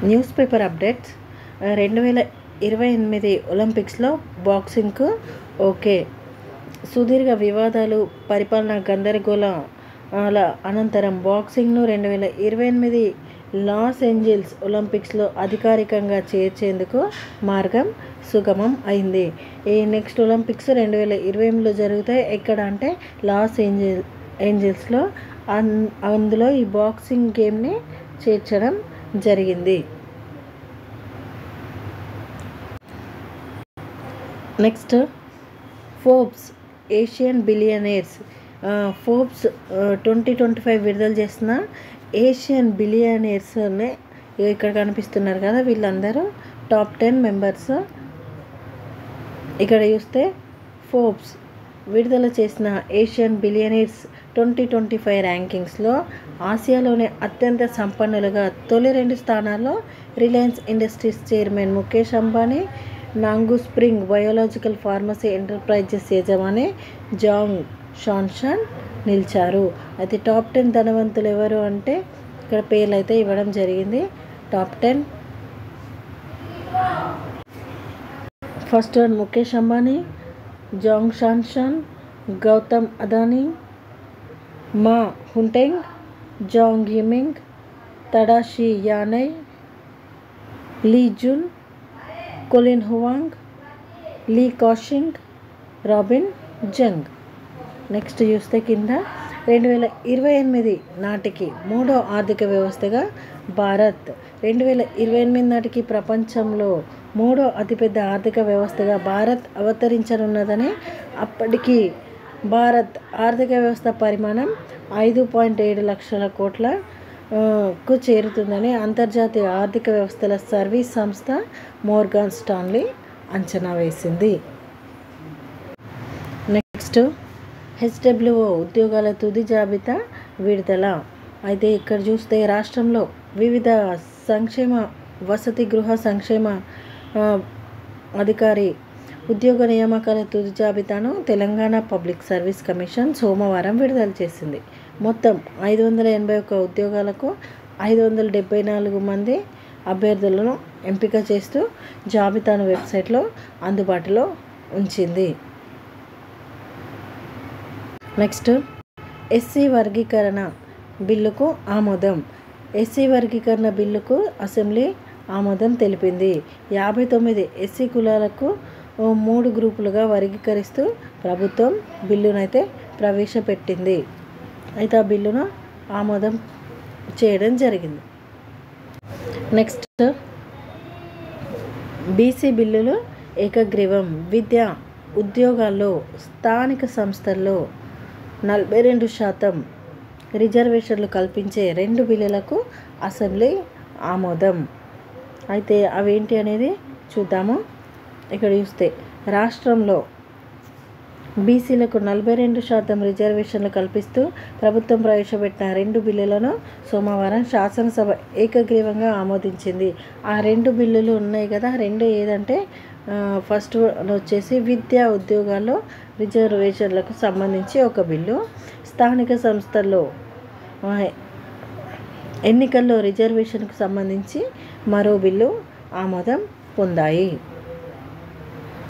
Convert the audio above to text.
News paper updates 2028 ఒలింపిక్స్లో బాక్సింగ్కు okay. సుదీర్ఘ వివాదాలు, పరిపాలనా గందరగోళాల అనంతరం బాక్సింగ్ను 2028 లాస్ ఏంజల్స్ ఒలింపిక్స్లో అధికారికంగా చేర్చేందుకు మార్గం సుగమం అయింది. ఈ నెక్స్ట్ ఒలింపిక్స్ 2028లో జరుగుతాయి. ఎక్కడ అంటే లాస్ ఏంజల్స్లో. అందులో ఈ బాక్సింగ్ గేమ్ని చేర్చడం జరిగింది. Next, Forbes Asian billionaires. Forbes 2025 విడుదల చేసిన ఏషియన్ బిలియనీర్స్ని ఇక్కడ కనిపిస్తున్నారు కదా, వీళ్ళందరూ టాప్ 10 మెంబర్స్. ఇక్కడ చూస్తే ఫోర్బ్స్ విడుదల చేసిన ఏషియన్ బిలియనీర్స్ 2025 ర్యాంకింగ్స్లో ఆసియాలోనే అత్యంత సంపన్నులుగా తొలి 2 స్థానాల్లో Reliance Industries chairman Mukesh Ambani, Nongfu Spring biological pharmacy enterprises యజమాని జాంగ్ షాన్షన్ నిలిచారు. అయితే టాప్ 10 ధనవంతులు ఎవరు అంటే ఇక్కడ పేర్లు అయితే ఇవ్వడం జరిగింది. Top 10 first one Mukesh Ambani, Zhong Shanshan, Gautam Adani, Ma Huateng, Zhang Yiming, Tadashi Yanai, Lei Jun, Colin Huang, Li Kashing, Robin Zeng. Next చూస్తే కింద 2028 నాటికి 3వ ఆర్థిక వ్యవస్థగా భారత్, 2028 నాటికి ప్రపంచంలో 3వ అతిపెద్ద ఆర్థిక వ్యవస్థగా భారత్ అవతరించనున్నదని, అప్పటికి భారత్ ఆర్థిక వ్యవస్థ పరిమాణం 5.7 లక్షల కోట్లకు చేరుతుందని అంతర్జాతీయ ఆర్థిక వ్యవస్థల సర్వీస్ సంస్థ మోర్గాన్ స్టాన్లీ అంచనా వేసింది. నెక్స్ట్, హెచ్డబ్ల్యూఓ ఉద్యోగాల తుది జాబితా విడుదల. అయితే ఇక్కడ చూస్తే రాష్ట్రంలో వివిధ సంక్షేమ వసతి గృహ సంక్షేమ అధికారి ఉద్యోగ నియామకాల తుది జాబితాను తెలంగాణ పబ్లిక్ సర్వీస్ కమిషన్ సోమవారం విడుదల చేసింది. మొత్తం 581 ఉద్యోగాలకు 574 మంది అభ్యర్థులను ఎంపిక చేస్తూ జాబితాను వెబ్సైట్లో అందుబాటులో ఉంచింది. నెక్స్ట్, ఎస్సీ వర్గీకరణ బిల్లుకు ఆమోదం. ఎస్సీ వర్గీకరణ బిల్లుకు అసెంబ్లీ ఆమోదం తెలిపింది. 59 ఎస్సీ కులాలకు 3 గ్రూపులుగా వర్గీకరిస్తూ ప్రభుత్వం బిల్లునైతే ప్రవేశపెట్టింది. అయితే ఆ బిల్లును ఆమోదం చేయడం జరిగింది. నెక్స్ట్, బీసీ బిల్లులు ఏకగ్రీవం. విద్యా ఉద్యోగాల్లో స్థానిక సంస్థల్లో 42% రిజర్వేషన్లు కల్పించే 2 బిల్లులకు అసెంబ్లీ ఆమోదం. అయితే అవేంటి అనేది చూద్దాము. ఇక్కడ చూస్తే రాష్ట్రంలో బీసీలకు 42% రిజర్వేషన్లు కల్పిస్తూ ప్రభుత్వం ప్రవేశపెట్టిన 2 బిల్లులను సోమవారం శాసనసభ ఏకగ్రీవంగా ఆమోదించింది. ఆ 2 బిల్లులు ఉన్నాయి కదా, 2 ఏదంటే ఫస్ట్ వచ్చేసి విద్యా ఉద్యోగాల్లో రిజర్వేషన్లకు సంబంధించి ఒక బిల్లు, స్థానిక సంస్థల్లో ఎన్నికల్లో రిజర్వేషన్కు సంబంధించి మరో బిల్లు ఆమోదం పొందాయి.